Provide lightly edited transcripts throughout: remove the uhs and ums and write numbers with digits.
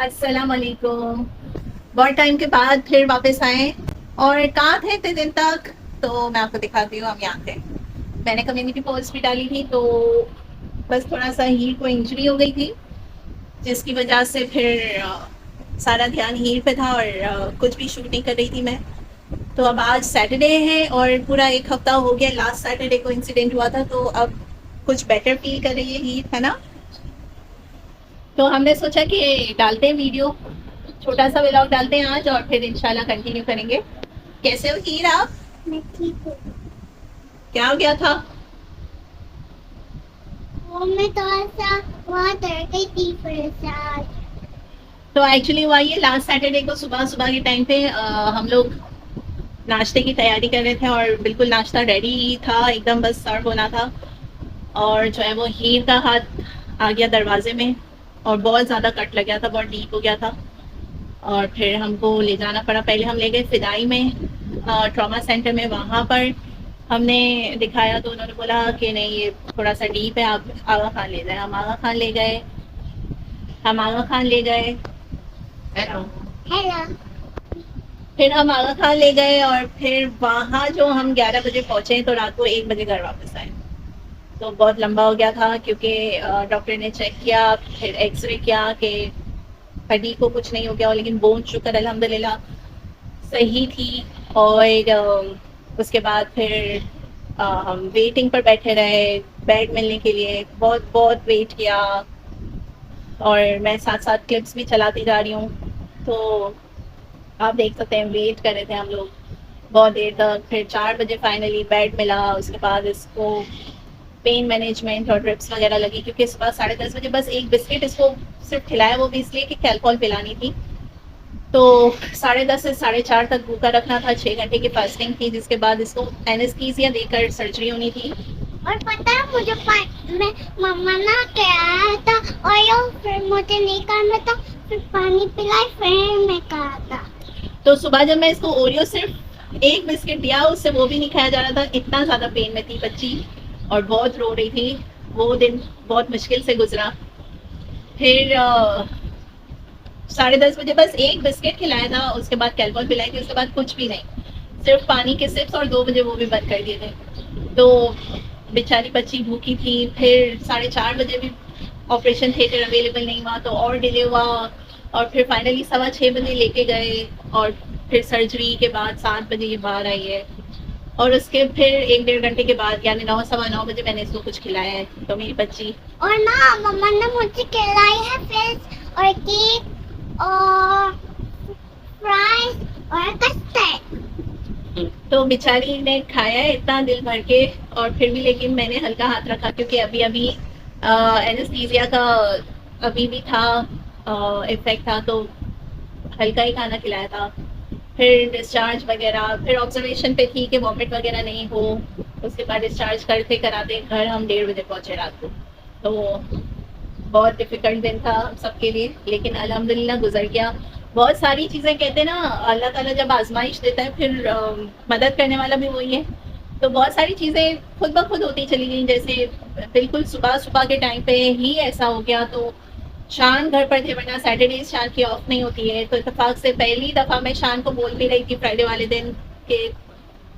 अस्सलाम वालेकुम। बहुत टाइम के बाद फिर वापस आए। और कहाँ थे इतने दिन तक? तो मैं आपको दिखाती हूँ, हम यहाँ थे। मैंने कम्युनिटी पोस्ट भी डाली थी, तो बस थोड़ा सा हीर को इंजरी हो गई थी, जिसकी वजह से फिर सारा ध्यान हीर पे था और कुछ भी शूट नहीं कर रही थी मैं। तो अब आज सैटरडे है और पूरा एक हफ्ता हो गया, लास्ट सैटरडे को इंसिडेंट हुआ था, तो अब कुछ बेटर फील कर रही है हीर, है ना। तो हमने सोचा कि डालते हैं वीडियो, छोटा सा व्लॉग डालते हैं आज और फिर इंशाल्लाह कंटिन्यू करेंगे। कैसे हो हीर आप? मैं ठीक हूँ। क्या हो गया था? वो मैं थोड़ा सा वहाँ डर गई थी फिर से आज। तो एक्चुअली हुआ ये, लास्ट सैटरडे को सुबह सुबह के टाइम पे हम लोग नाश्ते की तैयारी कर रहे थे और बिल्कुल नाश्ता रेडी था, एकदम बस सर्व होना था। और जो है वो हीर का हाथ आ गया दरवाजे में और बहुत ज़्यादा कट लग गया था, बहुत डीप हो गया था। और फिर हमको ले जाना पड़ा। पहले हम ले गए फिदाई में, ट्रॉमा सेंटर में। वहाँ पर हमने दिखाया तो उन्होंने बोला कि नहीं, ये थोड़ा सा डीप है, आप आगा खान ले जाए। हम आगा खान ले गए, हम आगा खान ले गए। हेलो। फिर हम आगा खान ले गए और फिर वहाँ जो हम 11 बजे पहुँचे तो रात को 1 बजे घर वापस आए। तो बहुत लंबा हो गया था क्योंकि डॉक्टर ने चेक किया, फिर एक्सरे किया कि हड्डी को कुछ नहीं हो गया हो, लेकिन बोन शुक्र अल्हम्दुलिल्लाह सही थी। और उसके बाद फिर हम वेटिंग पर बैठे रहे बेड मिलने के लिए, बहुत बहुत वेट किया। और मैं साथ साथ क्लिप्स भी चलाती जा रही हूँ, तो आप देख सकते हैं वेट कर रहे थे हम लोग बहुत देर तक। फिर 4 बजे फाइनली बेड मिला। उसके बाद इसको पेन मैनेजमेंट और ड्रिप्स वगैरह लगी, क्योंकि सुबह 10:30 बजे बस एक बिस्किट इसको सिर्फ खिलाया, वो भी इसलिए कि कैल्कोल पिलानी थी। तो 10:30 से 4:30 तक भूखा रखना था, 6 घंटे की फास्टिंग थी, जिसके बाद इसको एनेस्थीसिया देकर सर्जरी होनी थी। और पता है मुझे मैं मम्मा ना के आया था और यो फिर मुझे नहीं करना था, फिर पानी पिलाई फिर मैं कहा था। तो सुबह जब मैं इसको ओरियो सिर्फ एक बिस्किट दिया, उससे वो भी नहीं खाया जा रहा था, इतना ज़्यादा पेन में थी बच्ची और बहुत रो रही थी। वो दिन बहुत मुश्किल से गुजरा। फिर 10:30 बजे बस एक बिस्किट खिलाया था, उसके बाद कैल्कोल पिलाई थी, उसके बाद कुछ भी नहीं, सिर्फ पानी के सिप्स, और 2 बजे वो भी बंद कर दिए थे। तो बेचारी बच्ची भूखी थी। फिर 4:30 बजे भी ऑपरेशन थिएटर अवेलेबल नहीं हुआ, तो और डिले हुआ। और फिर फाइनली 6:15 बजे लेके गए और फिर सर्जरी के बाद 7 बजे ये बाहर आई है। और उसके फिर 1 डेढ़ घंटे के बाद यानी 9 सवा 9 बजे मैंने इसको कुछ खिलाया है, तो मेरी बच्ची। और ना मम्मा ने मुझे खिलाई है फिश और केक और फ्राइज और कस्टर्ड। तो बेचारी ने खाया है इतना दिल भर के, और फिर भी लेकिन मैंने हल्का हाथ रखा क्योंकि अभी अभी एनेस्थीसिया का अभी भी था, इफेक्ट था, तो हल्का ही खाना खिलाया था। फिर डिस्चार्ज वगैरह, फिर ऑब्जर्वेशन पे थी कि वॉमिट वगैरह नहीं हो। उसके बाद डिस्चार्ज करते कराते घर हम 1:30 बजे पहुंचे रात को। तो बहुत डिफिकल्ट दिन था सबके लिए, लेकिन अल्हम्दुलिल्लाह गुजर गया। बहुत सारी चीज़ें कहते हैं ना, अल्लाह ताला जब आजमाइश देता है फिर मदद करने वाला भी वही है। तो बहुत सारी चीज़ें खुद ब खुद होती चली गई, जैसे बिल्कुल सुबह सुबह के टाइम पे ही ऐसा हो गया। तो शान घर पर थे, वरना सैटरडे शान की ऑफ नहीं होती है। तो इतफाक से पहली दफ़ा मैं शान को बोल भी रही थी फ्राइडे वाले दिन कि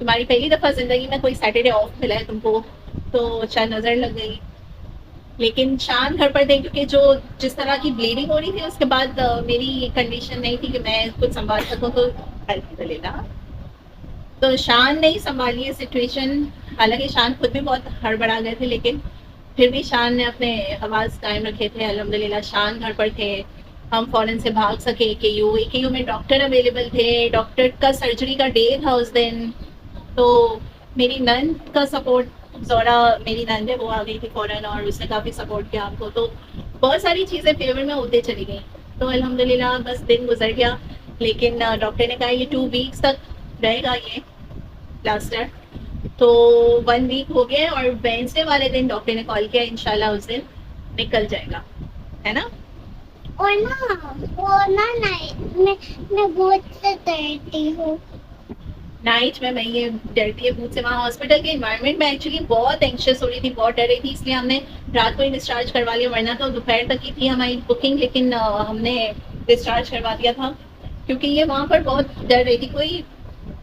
तुम्हारी पहली दफ़ा ज़िंदगी में कोई सैटरडे ऑफ मिला है तुमको, तो शायद नज़र लग गई। लेकिन शान घर पर थे क्योंकि जो जिस तरह की ब्लीडिंग हो रही थी, उसके बाद मेरी कंडीशन नहीं थी कि मैं कुछ संभाल सकूं, तो अल्हम्दुलिल्लाह तो शान ने ही संभाली है सिचुएशन। हालांकि शान खुद भी बहुत हड़बड़ा गए थे, लेकिन फिर भी शान ने अपने हवास कायम रखे थे। अल्हम्दुलिल्लाह शान घर पर थे, हम फौरन से भाग सके। एकेयू में डॉक्टर अवेलेबल थे, डॉक्टर का सर्जरी का डे था उस दिन। तो मेरी नंद का सपोर्ट, जोरा मेरी नंद है, वो आ गई थी फौरन और उसने काफ़ी सपोर्ट किया हमको। तो बहुत सारी चीज़ें फेवर में होते चली गई। तो अल्हम्दुलिल्लाह बस दिन गुजर गया। लेकिन डॉक्टर ने कहा ये 2 वीक्स तक रहेगा ये प्लास्टर। तो 1 वीक हो गया और वेंसडे वाले दिन डॉक्टर ने कॉल किया, इंशाल्लाह उस दिन निकल जाएगा, है ना। और ना वो ना नाइट में मैं बहुत से डरती हूँ। नाइट में मैं ये डरती है भूत से। वहाँ हॉस्पिटल के इन्वायरमेंट में एक्चुअली बहुत एंशियस हो रही थी, बहुत डर रही थी, इसलिए हमने रात को ही डिस्चार्ज करवा लिया, वरना तो दोपहर तक ही थी हमारी बुकिंग। लेकिन हमने डिस्चार्ज करवा दिया था, क्योंकि ये वहाँ पर बहुत डर रही थी। कोई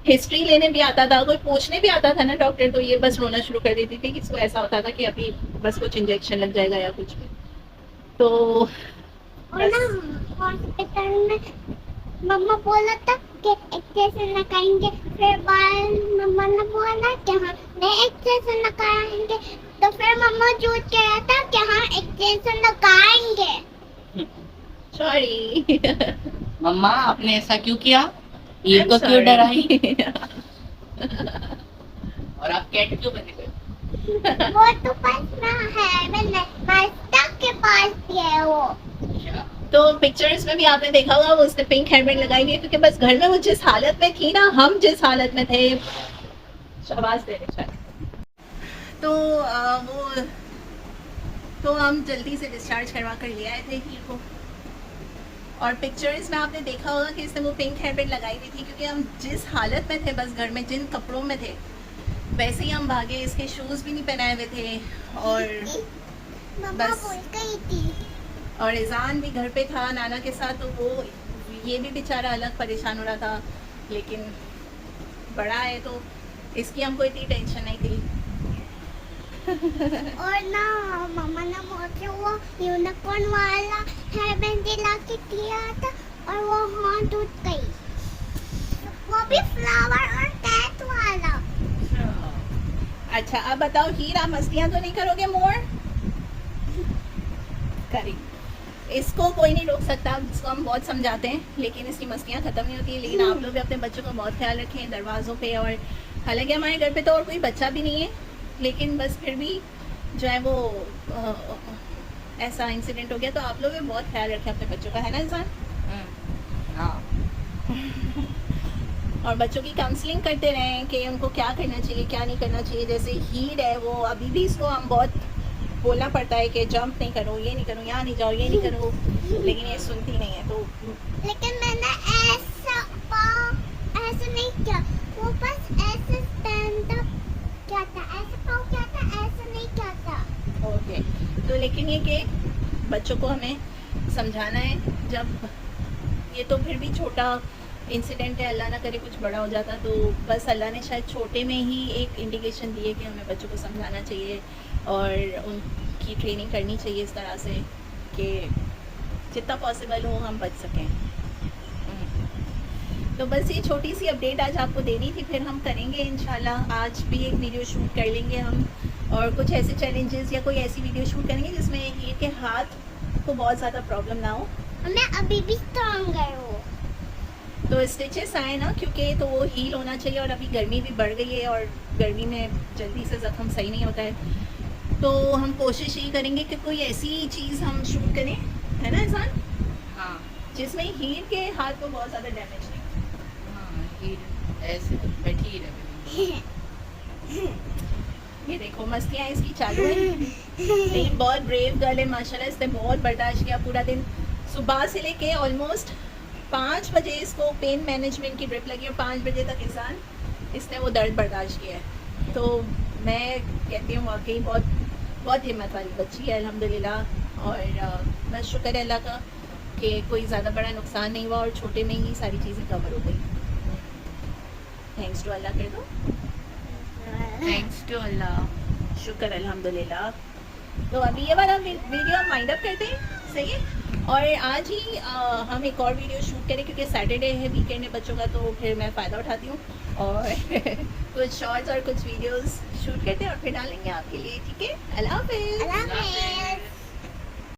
हिस्ट्री लेने भी आता था, कोई पूछने भी आता था ना डॉक्टर, तो ये बस रोना शुरू कर देती थी कि इसको ऐसा होता था कि अभी बस कुछ इंजेक्शन लग जाएगा या कुछ भी। तो और ना हॉस्पिटल में मम्मा बोला था कि इंजेक्शन लगाएंगे, फिर बाद मम्मा ने बोला कि हाँ नहीं इंजेक्शन लगाएंगे, तो फिर मम्मा झूठ कहा था कि हाँ इंजेक्शन लगाएंगे। सॉरी। मम्मा आपने ऐसा क्यों किया? ईद को क्यों डराई? और आप कैट क्यों बने गए? वो तो बस ना है मैंने मास्टर के पास है वो। तो पिक्चर्स में भी आपने देखा होगा वो उसने पिंक हेयरबैंड लगाई हुई है, क्योंकि बस घर में वो जिस हालत में थी ना, हम जिस हालत में थे, शाबाश दे रहे शायद, तो वो तो हम जल्दी से डिस्चार्ज करवा कर ले आए थे हीर को। और पिक्चर्स में आपने देखा होगा कि इसने वो पिंक हेयरबैंड लगाई हुई थी, क्योंकि हम जिस हालत में थे बस घर में, जिन कपड़ों में थे वैसे ही हम भागे। इसके शूज़ भी नहीं पहनाए हुए थे, और मम्मा बस। भूल गई थी। और इज़ान भी घर पे था नाना के साथ, तो वो ये भी बेचारा अलग परेशान हो रहा था। लेकिन बड़ा है तो इसकी हमको इतनी टेंशन नहीं थी। और ना मम्मा ने मुझे वो यूनिकॉर्न वाला हेयरबैंड दिला के दिया था, और वो हाथ टूट गई, वो भी फ्लावर और कैट वाला। अच्छा अब बताओ हीर, आप मस्तियाँ तो नहीं करोगे मोर? करी, इसको कोई नहीं रोक सकता, जिसको हम बहुत समझाते हैं, लेकिन इसकी मस्तियाँ खत्म नहीं होती है। लेकिन आप लोग भी अपने बच्चों का बहुत ख्याल रखें दरवाज़ों पे। और हालांकि हमारे घर पे तो और कोई बच्चा भी नहीं है, लेकिन बस फिर भी जो है वो ऐसा इंसिडेंट हो गया, तो आप लोग भी बहुत ख्याल रखें अपने बच्चों का, है ना इंसान? हाँ। और बच्चों की काउंसलिंग करते रहें कि उनको क्या करना चाहिए क्या नहीं करना चाहिए। जैसे हीर है, वो अभी भी इसको हम बहुत बोलना पड़ता है कि जंप नहीं करो, ये नहीं करो, यहाँ नहीं जाओ, ये नहीं करो, लेकिन ये सुनती नहीं है। तो लेकिन मैंने ऐसा नहीं किया, वो बस ऐसे स्टैंड अप किया था, ऐसे पाँव किया था, ऐसे नहीं किया था। ओके, तो लेकिन ये कि बच्चों को हमें समझाना है। जब ये तो फिर भी छोटा इंसिडेंट है, अल्लाह ना करे कुछ बड़ा हो जाता, तो बस अल्लाह ने शायद छोटे में ही एक इंडिकेशन दी है कि हमें बच्चों को समझाना चाहिए और उनकी ट्रेनिंग करनी चाहिए इस तरह से कि जितना पॉसिबल हो हम बच सकें। तो बस ये छोटी सी अपडेट आज आपको देनी थी, फिर हम करेंगे इंशाल्लाह। आज भी एक वीडियो शूट कर लेंगे हम, और कुछ ऐसे चैलेंजेस या कोई ऐसी वीडियो शूट करेंगे जिसमें ये के हाथ को बहुत ज़्यादा प्रॉब्लम ना हो। मैं अभी भी स्ट्रॉन्ग हूँ। तो स्टिचेस आए ना, क्योंकि तो वो हील होना चाहिए, और अभी गर्मी भी बढ़ गई है और गर्मी में जल्दी से ज़ख्म सही नहीं होता है। तो हम कोशिश यही करेंगे कि कोई ऐसी चीज़ हम शूट करें, है ना इंसान, हाँ। जिसमें हील के हाथ को बहुत ज़्यादा डैमेज नहीं। हाँ, हीर ऐसे बैठी ही रहे। ये देखो मस्तियाँ इसकी चालू है, लेकिन बहुत ब्रेव गर्ल है माशाल्लाह। इसने बहुत बर्दाश्त किया पूरा दिन, सुबह से लेके ऑलमोस्ट 5 बजे इसको पेन मैनेजमेंट की ड्रिप लगी, और 5 बजे तक इंसान इसने वो दर्द बर्दाश्त किया है। तो मैं कहती हूँ वाकई बहुत बहुत हिम्मत वाली बच्ची है अल्हम्दुलिल्लाह। और बस शुक्र है अल्लाह का कि कोई ज़्यादा बड़ा नुकसान नहीं हुआ, और छोटे में ही सारी चीज़ें कवर हो गई। थैंक्स टू अल्लाह कर दो। Thanks to Allah. शुक्र अल्हम्दुलिल्लाह। तो अभी ये वाला वीडियो हम वाइंड अप करते हैं, सही है। और आज ही हम एक और वीडियो शूट करें, क्योंकि सैटरडे है, वीकेंड है बच्चों का, तो फिर मैं फ़ायदा उठाती हूँ और कुछ शॉर्ट्स और कुछ वीडियोस शूट करते हैं और फिर डालेंगे आपके लिए, ठीक है। अल्लाह हाफ़िज़। अल्लाह हाफ़िज़।